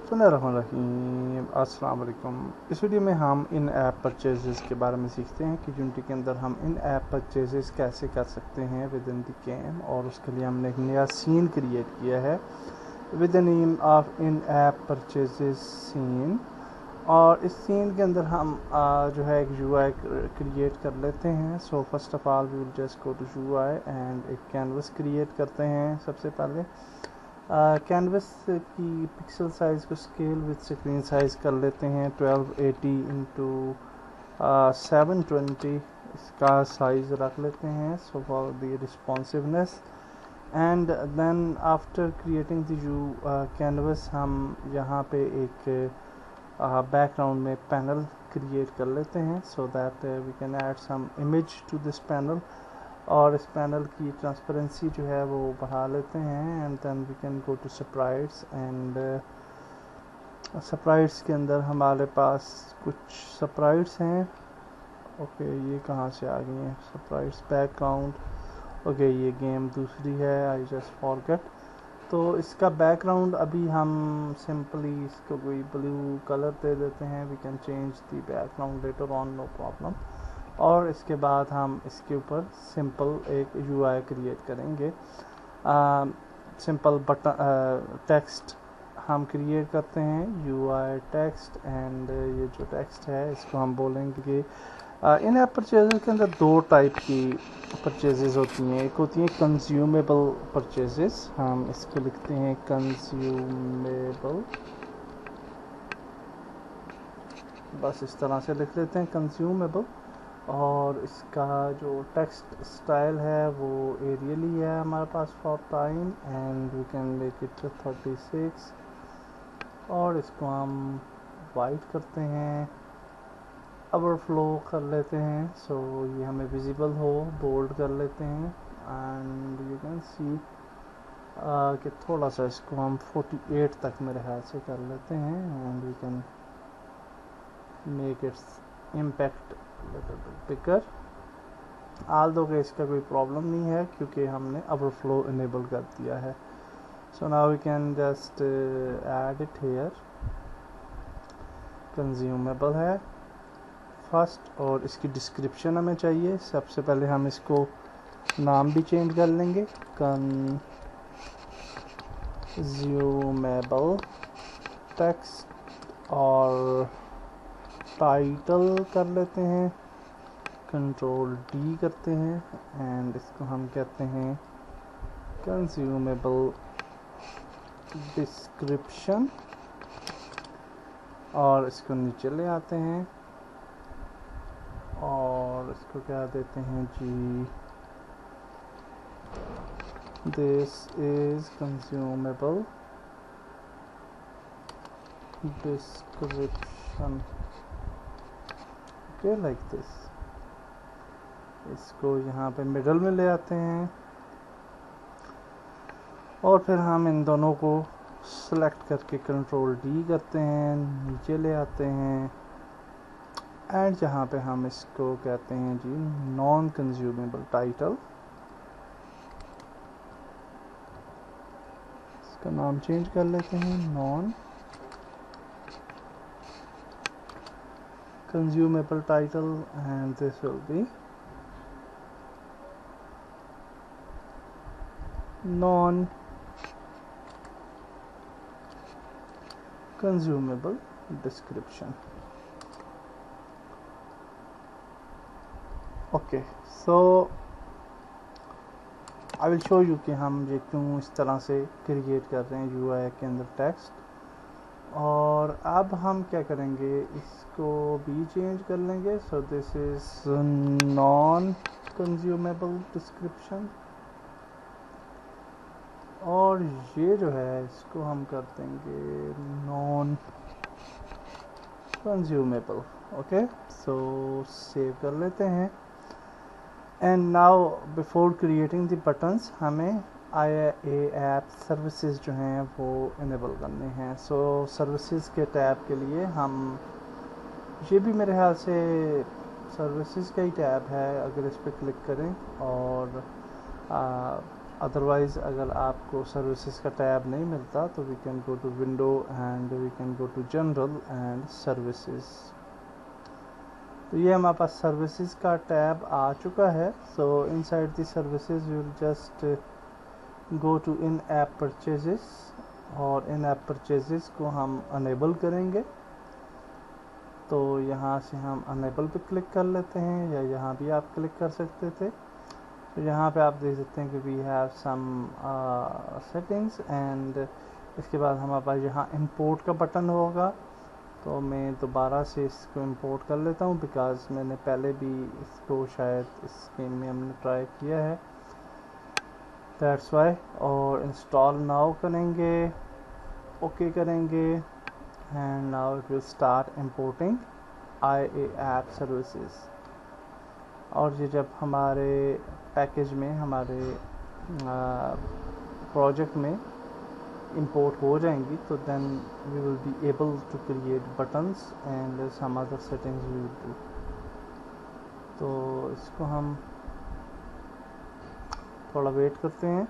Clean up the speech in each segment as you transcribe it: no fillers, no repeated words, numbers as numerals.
बिस्मिल्लाहिर्रहमानिर्रहीम। अस्सलाम वालेकुम। इस वीडियो में हम इन ऐप परचेजेस के बारे में सीखते हैं कि यूनिटी के अंदर हम इन ऐप परचेजेस कैसे कर सकते हैं विद इन द गेम, और उसके लिए हमने एक नया सीन क्रिएट किया है with the name of in app purchases scene. और इस सीन के अंदर हम जो है एक यूआई क्रिएट कर लेते हैं। So first of all we will just go to UI and एक कैनवस क्रिएट करते हैं। सबसे पहले कैनवस की पिक्सल साइज़ को स्केल विद स्क्रीन साइज़ कर लेते हैं 1280 इंटू 720 इसका साइज़ रख लेते हैं। So for the responsiveness and then after creating the you canvas हम यहाँ पे एक बैकग्राउंड में पैनल क्रिएट कर लेते हैं so that we can add some image to this panel. और इस पैनल की ट्रांसपेरेंसी जो है वो बढ़ा लेते हैं and then we can go to sprites and sprites के अंदर हमारे पास कुछ स्प्राइट्स हैं। ओके ये कहाँ से आ गई हैं स्प्राइट्स? बैकग्राउंड। ओके ये गेम दूसरी है, आई जस्ट फॉरगेट। तो इसका बैकग्राउंड अभी हम सिंपली इसको कोई ब्लू कलर दे देते हैं। We can change the background later on, no problem. और इसके बाद हम इसके ऊपर सिंपल एक यूआई क्रिएट करेंगे। सिंपल बटन टेक्स्ट हम क्रिएट करते हैं, यूआई टेक्स्ट। एंड ये जो टेक्स्ट है इसको हम बोलेंगे कि इन ऐप परचेजेस के अंदर दो टाइप की परचेजेस होती हैं। एक होती है कंज्यूमेबल परचेजेस, हम इसको लिखते हैं कंज्यूमेबल, बस इस तरह से लिख लेते हैं कंज्यूमेबल। और इसका जो टेक्स्ट स्टाइल है वो एरियली है हमारे पास for time and we can make it 36 और इसको हम वाइट करते हैं, ओवरफ्लो कर लेते हैं सो ये हमें विजिबल हो, बोल्ड कर लेते हैं। एंड यू कैन सी कि थोड़ा सा इसको हम 48 तक मेरे ख्याल से कर लेते हैं and we can make its impact bigger. आल दो के इसका कोई प्रॉब्लम नहीं है क्योंकि हमने ओवरफ्लो इनेबल कर दिया है। So now we can just add it here. Consumable है फर्स्ट और इसकी डिस्क्रिप्शन हमें चाहिए। सबसे पहले हम इसको नाम भी चेंज कर लेंगे, कंज्यूमेबल टेक्स्ट, और टाइटल कर लेते हैं, कंट्रोल डी करते हैं एंड इसको हम कहते हैं कंज्यूमेबल डिस्क्रिप्शन। और इसको नीचे ले आते हैं और इसको क्या देते हैं जी, this is consumable description, okay like this. इसको यहाँ पे मिडल में ले आते हैं और फिर हम इन दोनों को सेलेक्ट करके कंट्रोल डी करते हैं, नीचे ले आते हैं एंड जहाँ पे हम इसको कहते हैं जी नॉन कंज्यूमेबल टाइटल। इसका नाम चेंज कर लेते हैं, non consumable title and this will be non consumable description. Okay so I will show you कि हम ये क्यों इस तरह से क्रिएट कर रहे हैं यूआई के अंदर टेक्स्ट। और अब हम क्या करेंगे, इसको भी चेंज कर लेंगे। So this is non consumable description और ये जो है इसको हम कर देंगे non consumable. Okay so save कर लेते हैं and now before creating the buttons हमें ऐप सर्विसेज जो हैं वो इनेबल करने हैं। सो सर्विसेज के टैब के लिए हम, ये भी मेरे ख्याल से सर्विसेज का ही टैब है, अगर इस पर क्लिक करें और अदरवाइज़ अगर आपको सर्विसेज का टैब नहीं मिलता तो we can go to window and we can go to general and services. तो ये हमारे पास सर्विसेज का टैब आ चुका है। So inside the services we will just go to in app purchases और इन ऐप परचेजेस को हम अनेबल करेंगे। तो यहाँ से हम अनेबल पे क्लिक कर लेते हैं या यहाँ भी आप क्लिक कर सकते थे। तो यहाँ पे आप देख सकते हैं कि we have some settings and इसके बाद हमारे पास यहाँ इंपोर्ट का बटन होगा। तो मैं दोबारा से इसको इंपोर्ट कर लेता हूँ बिकॉज़ मैंने पहले भी इसको शायद इस गेम में हमने ट्राई किया है, दैट्स वाई। और इंस्टॉल नाउ करेंगे, ओके करेंगे and now it will start importing IA app services. और ये जब हमारे पैकेज में हमारे प्रोजेक्ट में इंपोर्ट हो जाएंगी तो then we will be able to create buttons and some other settings we will do. तो इसको हम थोड़ा वेट करते हैं।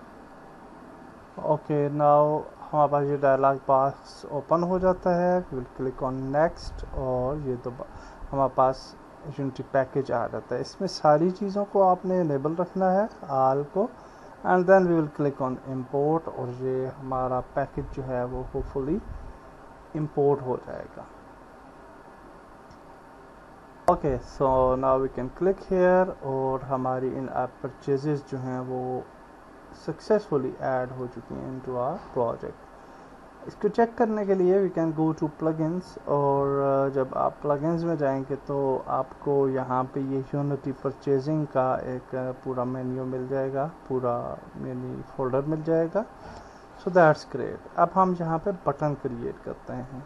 ओके, नाउ हमारे पास ये डायलॉग बॉक्स ओपन हो जाता है। We will click on next और ये तो हमारे पास यूनिटी पैकेज आ जाता है। इसमें सारी चीज़ों को आपने इनेबल रखना है, आल को, and then we will click on import और ये हमारा पैकेज जो है वो होपफुली इंपोर्ट हो जाएगा। Okay, so now we can click here और हमारी इन ऐप परचेजेस जो हैं वो सक्सेसफुली ऐड हो चुकी हैं इनटू आवर प्रोजेक्ट। इसको चेक करने के लिए we can go to plugins और जब आप प्लगइन्स में जाएंगे तो आपको यहाँ पे ये यूनिटी परचेजिंग का एक पूरा मेन्यू मिल जाएगा, पूरा मेन्यू फोल्डर मिल जाएगा। So that's great. अब हम यहाँ पे बटन क्रिएट करते हैं।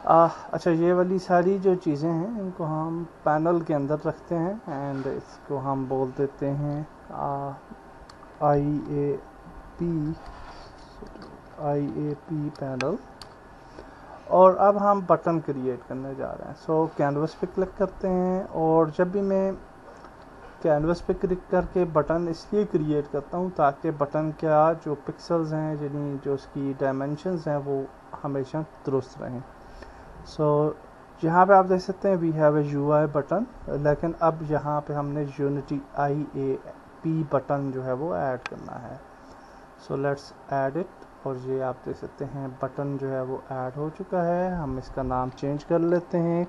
अच्छा, ये वाली सारी जो चीज़ें हैं इनको हम पैनल के अंदर रखते हैं एंड इसको हम बोल देते हैं IAP पैनल। और अब हम बटन क्रिएट करने जा रहे हैं। सो कैनवस पे क्लिक करते हैं और जब भी मैं कैनवस पे क्लिक करके बटन इसलिए क्रिएट करता हूँ ताकि बटन का जो पिक्सल्स हैं, यानी जो उसकी डायमेंशंस हैं, वो हमेशा दुरुस्त रहें। सो यहाँ पे आप देख सकते हैं we have a UI button, लेकिन अब यहाँ पे हमने यूनिटी IAP बटन जो है वो ऐड करना है। सो लेट्स ऐड इट और ये आप देख सकते हैं बटन जो है वो ऐड हो चुका है। हम इसका नाम चेंज कर लेते हैं,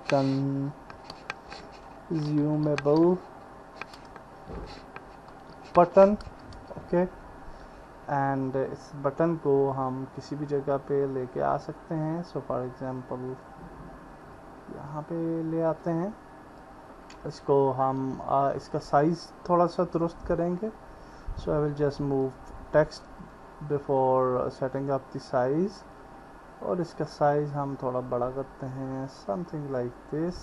कंज्यूमेबल बटन। ओके, एंड इस बटन को हम किसी भी जगह पे लेके आ सकते हैं। सो फॉर एग्जांपल यहाँ पे ले आते हैं इसको। हम इसका साइज़ थोड़ा सा दुरुस्त करेंगे। So I will just move text before setting up the size और इसका साइज़ हम थोड़ा बड़ा करते हैं, समथिंग लाइक दिस।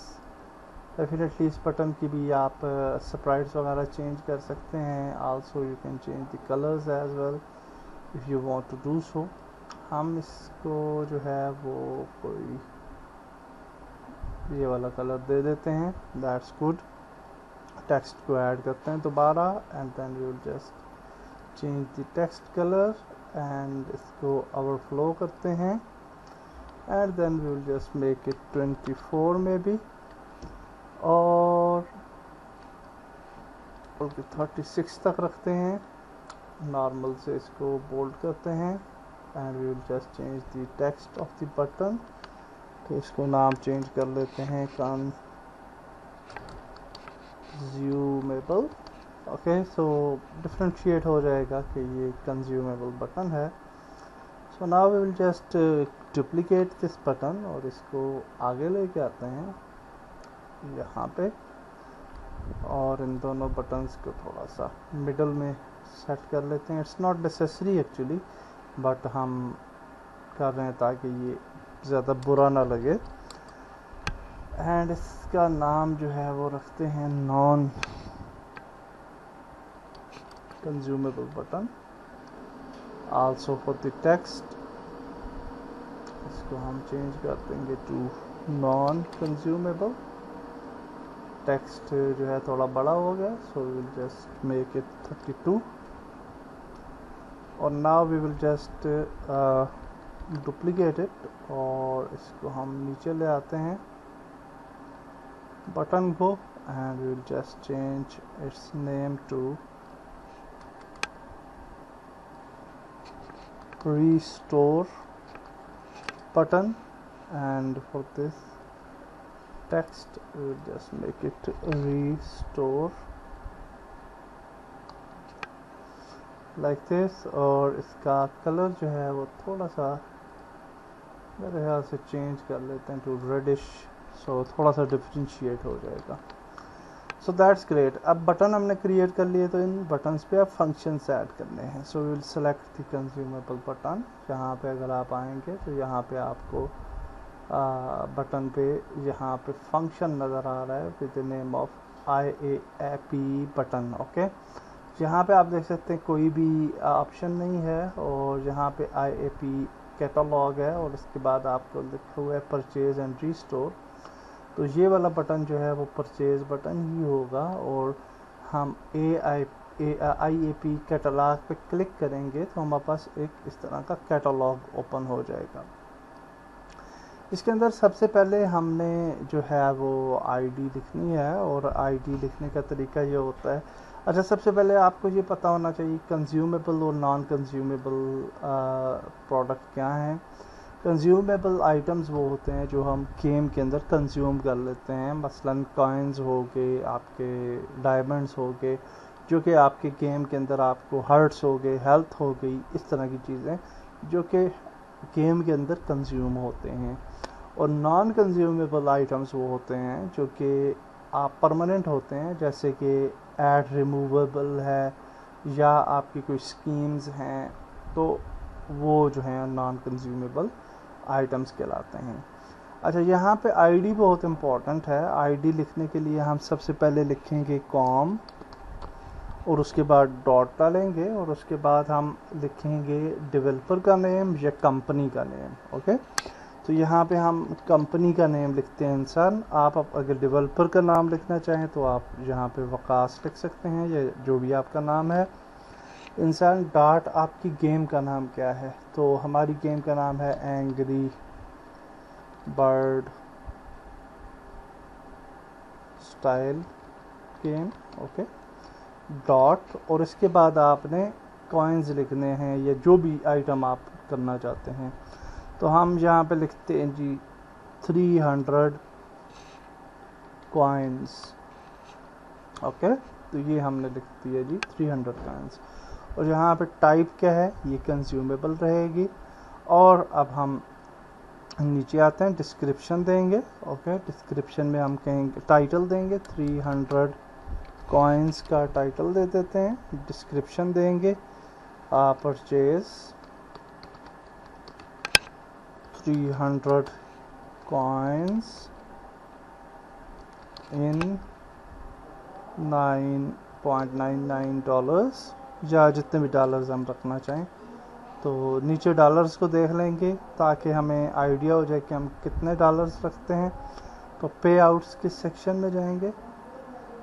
डेफिनेटली इस बटन की भी आप स्प्राइट्स वगैरह चेंज कर सकते हैं। Also you can change the colours as well if you want to do so. हम इसको जो है वो कोई ये वाला कलर दे देते हैं, दैट्स गुड। टेक्स्ट को ऐड करते हैं दोबारा and then we will just change the text colour and इसको ओवरफ्लो करते हैं and then we will just make it 24 में भी और 36 तक रखते हैं। नॉर्मल से इसको बोल्ड करते हैं and we will just change the text of the button. तो इसको नाम चेंज कर लेते हैं कंज्यूमेबल। ओके, सो डिफ्रेंशिएट हो जाएगा कि ये कंज्यूमेबल बटन है। So now we will just duplicate this button और इसको आगे लेके आते हैं यहाँ पे और इन दोनों बटन्स को थोड़ा सा मिडल में सेट कर लेते हैं। It's not necessary actually, but हम कर रहे हैं ताकि ये ज़्यादा बुरा ना लगे। एंड इसका नाम जो है वो रखते हैं non consumable button. Also for the text इसको हम चेंज कर देंगे टू नॉन कंज्यूमेबल। टेक्स्ट जो है थोड़ा बड़ा हो गया, so we will just make it 32 और now we will just duplicate it और इसको हम नीचे ले आते हैं बटन को and we will just change its name to restore button, and for this text we will just make it restore like this। और इसका कलर जो है वो थोड़ा सा मेरे ख्याल से चेंज कर लेते हैं टू रेडिश, सो थोड़ा सा डिफ्रेंशिएट हो जाएगा। So that's great. अब बटन हमने क्रिएट कर लिए तो इन बटन्स पे अब फंक्शंस ऐड करने हैं। So will select the consumable button. यहाँ पे अगर आप आएंगे तो यहाँ पे आपको बटन पे यहाँ पे फंक्शन नज़र आ रहा है with the name of IAP button. Okay, यहाँ पे आप देख सकते हैं कोई भी ऑप्शन नहीं है और यहाँ पे IAP कैटलॉग है और इसके बाद आपको लिखा हुआ है परचेज एंड रीस्टोर। तो ये वाला बटन जो है वो परचेज बटन ही होगा और हम IAP कैटलॉग पे क्लिक करेंगे तो हमारे पास एक इस तरह का कैटलॉग ओपन हो जाएगा। इसके अंदर सबसे पहले हमने जो है वो ID लिखनी है और ID लिखने का तरीका ये होता है। अच्छा, सबसे पहले आपको ये पता होना चाहिए कंज्यूमेबल और नॉन कंज्यूमेबल प्रोडक्ट क्या हैं। कंज्यूमेबल आइटम्स वो होते हैं जो हम गेम के अंदर कंज्यूम कर लेते हैं, मसलन कॉइन्स हो गए, आपके डायमंड्स हो गए, जो कि आपके गेम के अंदर आपको हर्ट्स हो गए, हेल्थ हो गई, इस तरह की चीज़ें जो कि गेम के अंदर कंज्यूम होते हैं। और नॉन कंज्यूमेबल आइटम्स वो होते हैं जो कि आप परमानेंट होते हैं, जैसे कि ऐड रिमूवेबल है या आपकी कोई स्कीम्स हैं, तो वो जो हैं नॉन कंज्यूमेबल आइटम्स कहलाते हैं। अच्छा, यहाँ पे ID बहुत इम्पॉर्टेंट है। ID लिखने के लिए हम सबसे पहले लिखेंगे कॉम और उसके बाद डॉट डालेंगे और उसके बाद हम लिखेंगे डेवलपर का नेम या कंपनी का नेम। ओके, तो यहाँ पे हम कंपनी का नेम लिखते हैं इंसान। आप अगर डेवलपर का नाम लिखना चाहें तो आप यहाँ पे वकास लिख सकते हैं या जो भी आपका नाम है। इंसान डॉट आपकी गेम का नाम क्या है, तो हमारी गेम का नाम है angry bird style game. Okay, dot और इसके बाद आपने कॉइन्स लिखने हैं या जो भी आइटम आप करना चाहते हैं। तो हम यहाँ पे लिखते हैं जी 300 कॉइन्स। ओके, तो ये हमने लिख दिया जी 300 कॉइन्स और यहाँ पे टाइप क्या है, ये कंज्यूमेबल रहेगी। और अब हम नीचे आते हैं, डिस्क्रिप्शन देंगे। ओके, डिस्क्रिप्शन में हम कहेंगे टाइटल देंगे, 300 कॉइन्स का टाइटल दे देते हैं। डिस्क्रिप्शन देंगे परचेज 300 coins in $9.99 या जितने भी डॉलर्स हम रखना चाहें। तो नीचे डॉलर्स को देख लेंगे ताकि हमें आइडिया हो जाए कि हम कितने डॉलर्स रखते हैं। तो पे आउट्स के सेक्शन में जाएंगे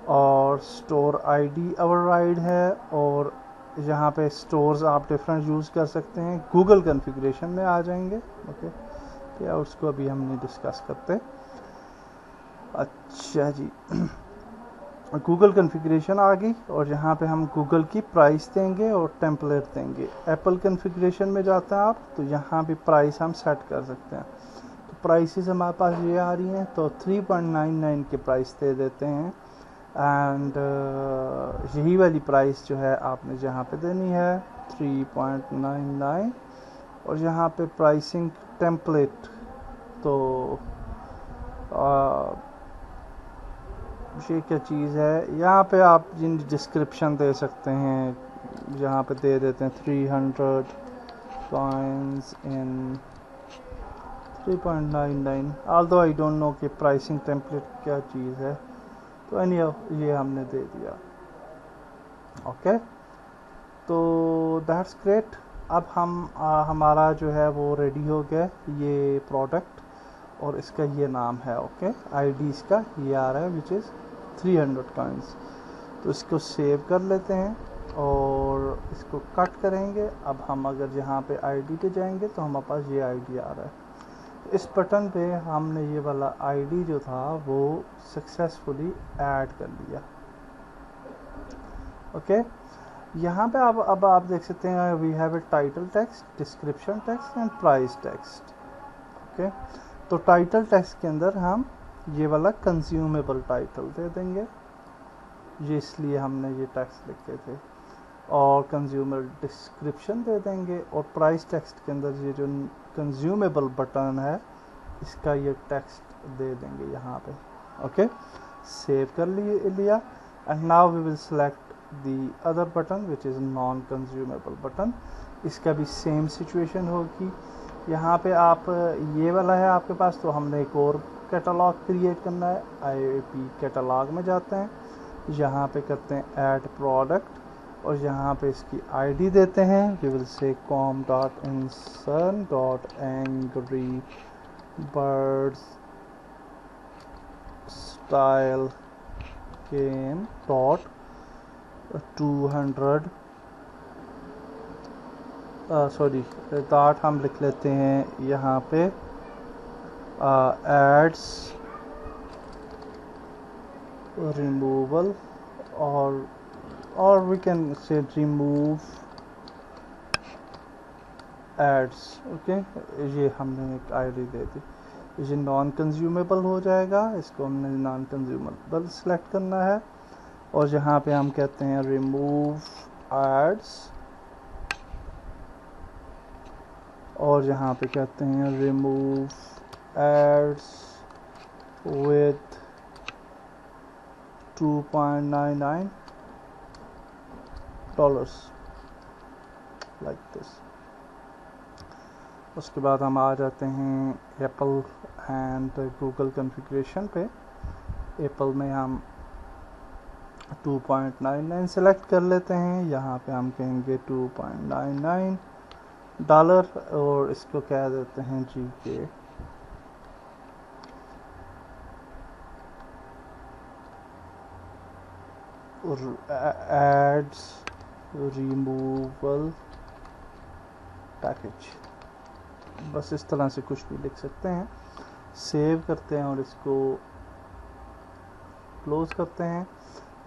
और स्टोर ID ओवरराइड है और यहाँ पे स्टोर्स आप डिफरेंट यूज़ कर सकते हैं। गूगल कॉन्फ़िगरेशन में आ जाएंगे। ओके, पे आउट्स को अभी हम नहीं डिस्कस करते। अच्छा जी, गूगल कॉन्फ़िगरेशन आ गई और यहाँ पे हम गूगल की प्राइस देंगे और टेम्पलेट देंगे। एप्पल कॉन्फ़िगरेशन में जाते हैं आप तो यहाँ भी प्राइस हम सेट कर सकते हैं। तो प्राइसेस हमारे पास ये आ रही हैं, तो 3.99 के प्राइस दे देते हैं एंड यही वाली प्राइस जो है आपने जहाँ पे देनी है 3.99 और यहाँ पे प्राइसिंग टेम्पलेट। तो ये क्या चीज़ है, यहाँ पे आप जिन डिस्क्रिप्शन दे सकते हैं, यहाँ पे दे देते हैं 300 coins in 3.99। Although I don't know कि प्राइसिंग टेम्पलेट क्या चीज़ है, तो एनीहाउ ये हमने दे दिया। ओके, तो दैट्स ग्रेट। अब हम हमारा जो है वो रेडी हो गया ये प्रोडक्ट और इसका ये नाम है। ओके, ID इसका ये आ रहा है विच इज़ 300 कॉइन्स। तो इसको सेव कर लेते हैं और इसको कट करेंगे। अब हम अगर यहाँ पे आईडी पे जाएंगे तो हमारे पास ये आईडी आ रहा है। इस बटन पे हमने ये वाला आईडी जो था वो सक्सेसफुली ऐड कर लिया। ओके, यहाँ पे अब आप देख सकते हैं we have a title text, description text and price text. Okay, तो टाइटल टेक्स्ट के अंदर हम ये वाला कंज्यूमेबल टाइटल दे देंगे, ये इसलिए हमने ये टेक्स्ट लिखे थे, और कंज्यूमर डिस्क्रिप्शन दे देंगे, और प्राइस टेक्स्ट के अंदर ये जो कंज्यूमेबल बटन है इसका ये टेक्स्ट दे देंगे यहाँ पे। ओके, सेव कर लिया and now we will select the other button which is non consumable button. इसका भी सेम सिचुएशन होगी। यहाँ पे आप ये वाला है आपके पास, तो हमने एक और कैटलॉग क्रिएट करना है। IAP कैटलॉग में जाते हैं, यहाँ पे करते हैं ऐड प्रोडक्ट और यहाँ पे इसकी आईडी देते हैं। We will say com.insert.angry birds style game dot 200 sorry dot हम लिख लेते हैं यहाँ पे एड्स रिमूवल, और we can say remove ads. Okay, ये हमने एक आईडी दे दी। ये नॉन कंज्यूमेबल हो जाएगा, इसको हमने नॉन कंज्यूमेबल सेलेक्ट करना है और यहाँ पे हम कहते हैं रिमूव एड्स, और यहाँ पे कहते हैं remove ads with $2.99 like this. उसके बाद हम आ जाते हैं एप्पल एंड गूगल कॉन्फ़िगरेशन पे। एप्पल में हम 2.99 सेलेक्ट कर लेते हैं, यहाँ पे हम कहेंगे $2.99 और इसको कह देते हैं GK। एड्स रिमूवल पैकेज, बस इस तरह से कुछ भी लिख सकते हैं। सेव करते हैं और इसको क्लोज करते हैं।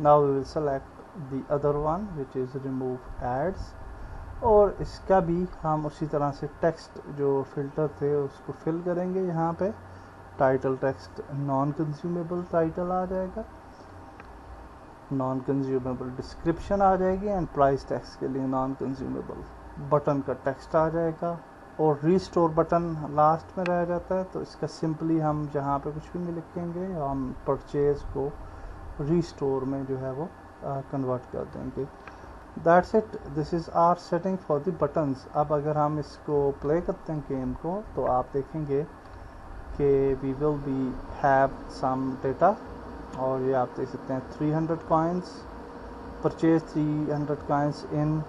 Now we will select the other one which is remove ads, और इसका भी हम उसी तरह से टेक्स्ट जो फिल्टर थे उसको फिल करेंगे। यहाँ पे title text non consumable title आ जाएगा, नॉन कंज्यूमेबल डिस्क्रिप्शन आ जाएगी, एंड प्राइस टेक्स्ट के लिए नॉन कंज्यूमेबल बटन का टेक्स्ट आ जाएगा, और रीस्टोर बटन लास्ट में रह जाता है। तो इसका सिंपली हम जहाँ पे कुछ भी नहीं लिखेंगे, हम परचेज को रीस्टोर में जो है वो कन्वर्ट कर देंगे। That's it, this is our setting for the buttons. अब अगर हम इसको प्ले करते हैं गेम को, तो आप देखेंगे कि we will be have some data, और ये आप देख सकते हैं 300 coins purchase, 300 coins in,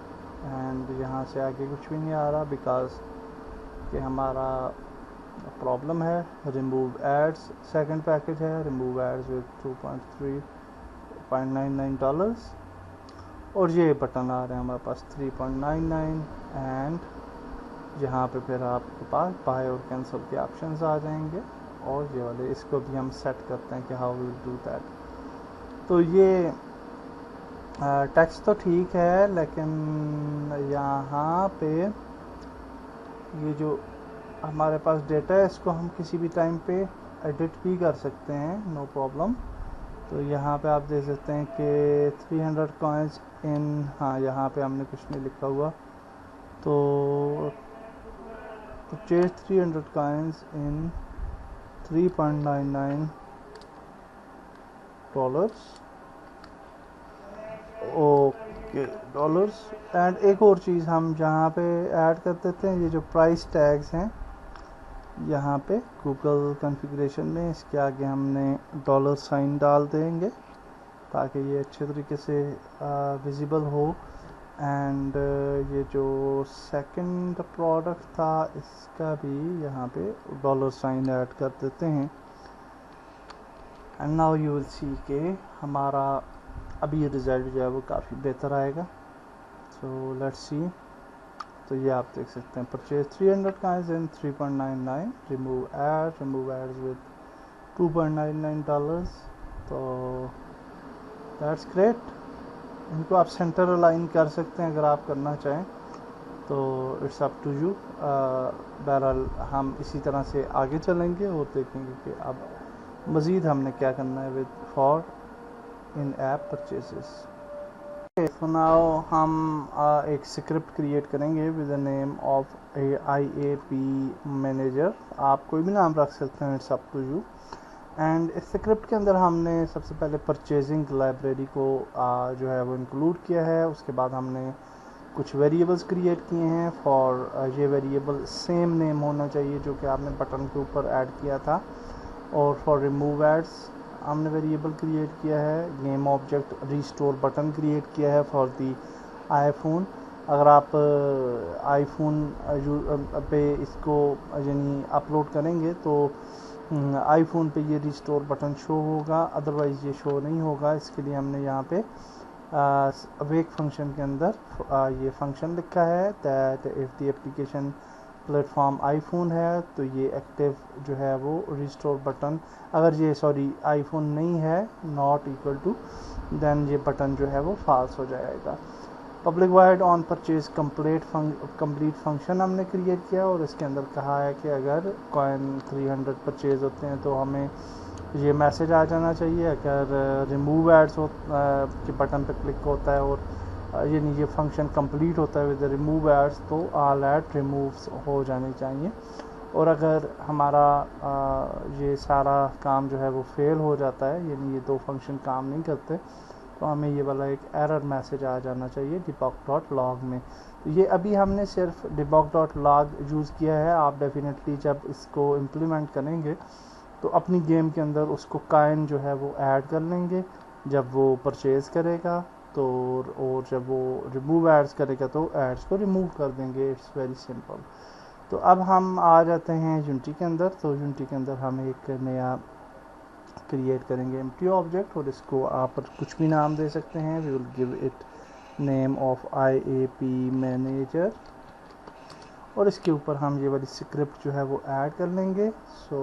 and यहाँ से आगे कुछ भी नहीं आ रहा बिकॉज कि हमारा प्रॉब्लम है। रिमूव एड्स सेकंड पैकेज है, रिमूव एड्स विद $2.99, और ये बटन आ रहे हैं हमारे पास 3.99, एंड यहाँ पे फिर आपके पास बाय और कैंसिल के ऑप्शंस आ जाएंगे, और ये वाले इसको भी हम सेट करते हैं कि हाउ विल डू दैट। तो ये टेक्स्ट तो ठीक है, लेकिन यहाँ पे ये जो हमारे पास डेटा है इसको हम किसी भी टाइम पे एडिट भी कर सकते हैं, नो प्रॉब्लम। तो यहाँ पे आप देख सकते हैं कि 300 कॉइन्स इन, हाँ यहाँ पे हमने कुछ नहीं लिखा हुआ, तो purchase 300 coins in $3.99। Okay dollars. And एक और चीज़ हम जहाँ पे ऐड कर देते हैं, ये जो प्राइस टैग्स हैं यहाँ पे गूगल कॉन्फ़िगरेशन में, इसके आगे हमने $साइन डाल देंगे ताकि ये अच्छे तरीके से विजिबल हो। एंड ये जो सेकंड प्रोडक्ट था इसका भी यहाँ पे $साइन ऐड कर देते हैं। And now you will see के हमारा अभी रिज़ल्ट जो है वो काफ़ी बेहतर आएगा। So let's see. तो ये आप देख सकते हैं purchase 300 coins in 3.99, remove ads with $2.99। तो दैट्स ग्रेट। इनको आप सेंटर अलाइन कर सकते हैं अगर आप करना चाहें, तो इट्स अप टू यू। बहरहाल हम इसी तरह से आगे चलेंगे और देखेंगे कि अब मज़ीद हमने क्या करना है with for in app purchases. So now हम एक स्क्रिप्ट क्रिएट करेंगे with the name of IAP manager. आप कोई भी नाम रख सकते हैं, it's up to you. And इस स्क्रिप्ट के अंदर हमने सबसे पहले परचेजिंग लाइब्रेरी को जो है वो इंक्लूड किया है। उसके बाद हमने कुछ वेरिएबल्स क्रिएट किए हैं फॉर ये वेरिएबल सेम नेम होना चाहिए जो कि आपने बटन के ऊपर ऐड किया था। और फॉर रिमूव एड्स हमने वेरिएबल क्रिएट किया है, game object restore button create किया है फॉर दी आईफोन। अगर आप आईफोन पे इसको यानी अपलोड करेंगे तो आईफोन पे ये रिस्टोर बटन शो होगा, अदरवाइज़ ये शो नहीं होगा। इसके लिए हमने यहाँ पे अवेक फंक्शन के अंदर ये फंक्शन लिखा है that if the application platform iPhone है तो ये एक्टिव जो है वो रिस्टोर बटन, अगर ये आईफोन नहीं है नॉट इक्वल टू, देन ये बटन जो है वो फॉल्स हो जाएगा। Public wide on purchase complete function हमने क्रिएट किया और इसके अंदर कहा है कि अगर कॉइन 300 परचेज होते हैं तो हमें ये मैसेज आ जाना चाहिए। अगर रिमूव एड्स के बटन पर क्लिक होता है और यानी ये फंक्शन कंप्लीट होता है विद रिमूव एड्स तो ऑल एड रिमूव्स हो जाने चाहिए। और अगर हमारा ये सारा काम जो है वो फेल हो जाता है, यानी ये दो फंक्शन काम नहीं करते, तो हमें ये वाला एक एरर मैसेज आ जाना चाहिए debug.log में। तो ये अभी हमने सिर्फ debug.log यूज़ किया है। आप डेफिनेटली जब इसको इम्प्लीमेंट करेंगे तो अपनी गेम के अंदर उसको काइन जो है वो ऐड कर लेंगे जब वो परचेज़ करेगा तो, और जब वो रिमूव एड्स करेगा तो एड्स को रिमूव कर देंगे। It's very simple. तो अब हम आ जाते हैं यूनिटी के अंदर। तो यूनिटी के अंदर हम एक नया क्रिएट करेंगे एम्प्टी ऑब्जेक्ट और इसको आप कुछ भी नाम दे सकते हैं। We will give it name of IAP manager और इसके ऊपर हम ये वाली स्क्रिप्ट जो है वो ऐड कर लेंगे। So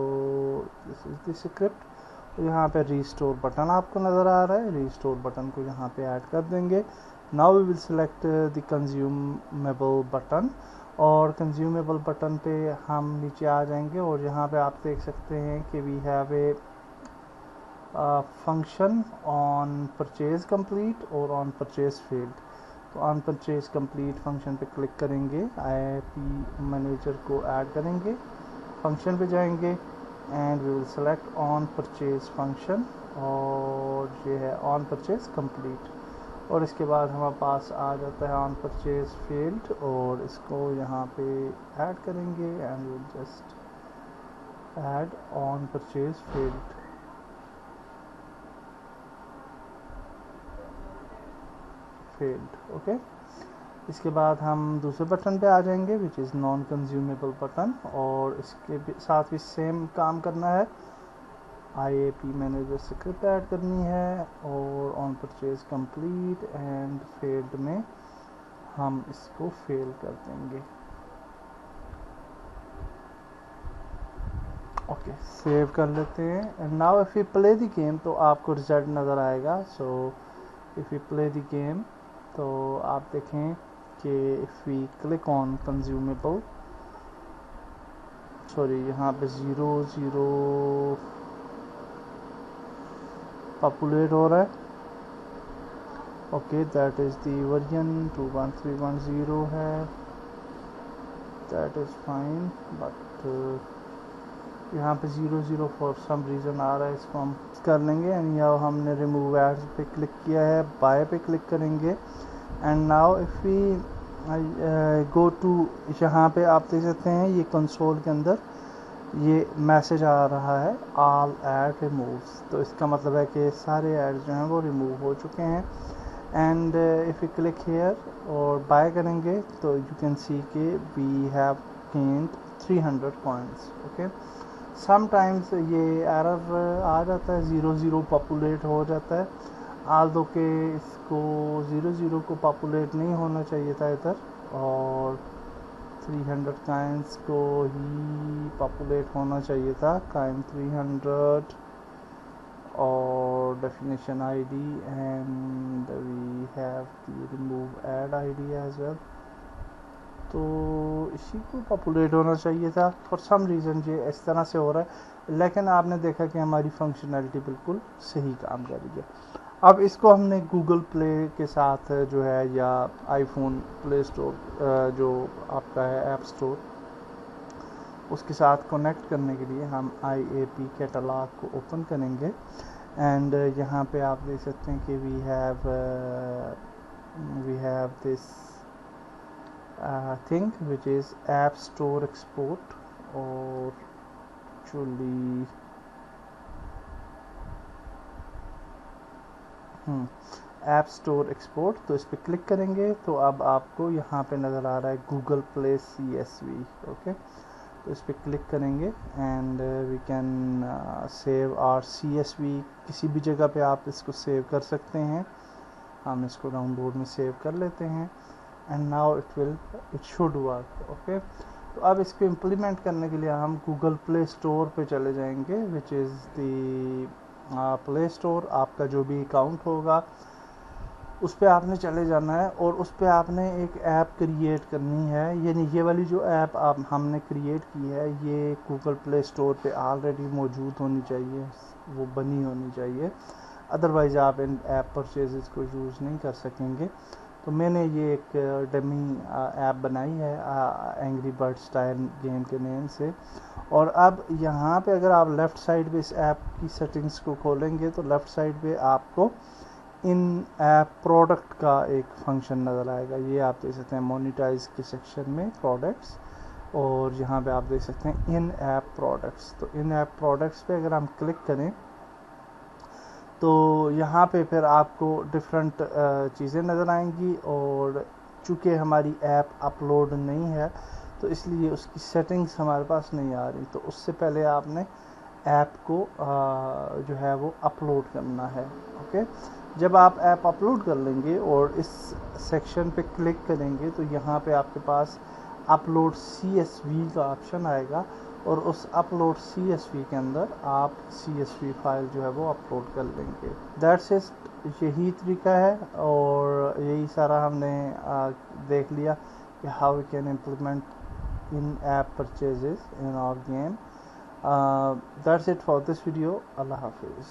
this is the script. यहाँ पे रिस्टोर बटन आपको नज़र आ रहा है, रिस्टोर बटन को यहाँ पे ऐड कर देंगे। Now we will select the consumable button और कंज्यूमेबल बटन पे हम नीचे आ जाएंगे और यहाँ पे आप देख सकते हैं कि we have a function on purchase complete और ऑन परचेज फेल्ड। तो ऑन परचेज कंप्लीट फंक्शन पे क्लिक करेंगे, IAP मैनेजर को ऐड करेंगे, फंक्शन पे जाएंगे and we will select on purchase function और ये है ऑन परचेज कंप्लीट। और इसके बाद हमारे पास आ जाता है ऑन परचेज फेल्ड और इसको यहाँ पे ऐड करेंगे and will just add on purchase failed. Okay. इसके बाद हम दूसरे बटन पे आ जाएंगे विच इज़ नॉन कंज्यूमेबल बटन और इसके साथ भी सेम काम करना है। IAP मैनेजर स्क्रिप्ट ऐड करनी है और on purchase complete and failed में हम इसको फेल कर देंगे। ओके, सेव कर लेते हैं and now if you play the game तो आपको रिजल्ट नज़र आएगा। So if you play the game तो आप देखें कि if we click on consumable, यहाँ पे 0 पॉपुलेट हो रहा है। Okay, that is the version 2.3.0 है, दैट इज़ फाइन। बट यहाँ पे 0 फॉर सम रीज़न आ रहा है, इसको हम कर लेंगे एंड यहाँ हमने रिमूव एड्स पे क्लिक किया है, बाय पे क्लिक करेंगे and now if we go to, यहाँ पे आप देख सकते हैं ये कंसोल के अंदर ये मैसेज आ रहा है ऑल एड रिमूव्स। तो इसका मतलब है कि सारे एड्स जो हैं वो रिमूव हो चुके हैं। And if you click here और बाय करेंगे तो यू कैन सी के we have gained 300 coins. Okay, sometimes ये एरर आ जाता है, 0 पॉपुलेट हो जाता है। आल्दो के इसको 00 को पॉपुलेट नहीं होना चाहिए था इधर, और 300 काइंस को ही पॉपुलेट होना चाहिए था, काइंड 300 और definition ID, and we have the remove add ID as well. तो इसी को पॉपुलेट होना चाहिए था, फॉर सम रीज़न ये इस तरह से हो रहा है, लेकिन आपने देखा कि हमारी फंक्शनैलिटी बिल्कुल सही काम कर रही है। अब इसको हमने गूगल प्ले के साथ जो है, या आईफोन प्ले स्टोर जो आपका है ऐप स्टोर, उसके साथ कनेक्ट करने के लिए हम IAP कैटलॉग को ओपन करेंगे। एंड यहाँ पे आप देख सकते हैं कि we have this thing which is app store export, और एक्चुअली ऐप स्टोर एक्सपोर्ट, तो इस पर क्लिक करेंगे तो अब आपको यहाँ पे नज़र आ रहा है गूगल प्ले CSV। ओके, तो इस पर क्लिक करेंगे and we can save our CSV। किसी भी जगह पे आप इसको सेव कर सकते हैं। हम इसको डाउनलोड में सेव कर लेते हैं and now it should work. Okay, तो अब इसको इम्प्लीमेंट करने के लिए हम गूगल प्ले स्टोर पे चले जाएंगे, which is the play store. आपका जो भी अकाउंट होगा उस पर आपने चले जाना है और उस पर आपने एक ऐप क्रिएट करनी है। यानी ये वाली जो ऐप आप हमने क्रिएट की है, ये गूगल प्ले स्टोर पे ऑलरेडी मौजूद होनी चाहिए, वो बनी होनी चाहिए, अदरवाइज़ आप इन ऐप परचेजेस को यूज़ नहीं कर सकेंगे। तो मैंने ये एक डमी ऐप बनाई है एंग्री बर्ड स्टाइल गेम के नेम से। और अब यहाँ पे अगर आप लेफ़्ट साइड पे इस ऐप की सेटिंग्स को खोलेंगे तो लेफ़्ट साइड पे आपको इन ऐप प्रोडक्ट का एक फंक्शन नज़र आएगा। ये आप देख सकते हैं मोनेटाइज के सेक्शन में प्रोडक्ट्स, और यहाँ पे आप देख सकते हैं इन ऐप प्रोडक्ट्स। तो इन ऐप प्रोडक्ट्स पे अगर हम क्लिक करें तो यहाँ पे फिर आपको डिफरेंट चीज़ें नज़र आएंगी, और चूँकि हमारी ऐप अपलोड नहीं है तो इसलिए उसकी सेटिंग्स हमारे पास नहीं आ रही। तो उससे पहले आपने ऐप को जो है वो अपलोड करना है। ओके, जब आप ऐप अपलोड कर लेंगे और इस सेक्शन पे क्लिक करेंगे तो यहाँ पे आपके पास अपलोड CSV का ऑप्शन आएगा, और उस अपलोड CSV के अंदर आप CSV फाइल जो है वो अपलोड कर लेंगे। दैट्स इट, यही तरीका है, और यही सारा हमने देख लिया कि how we can implement in app purchases in our game. That's it for this video. Allah Hafiz.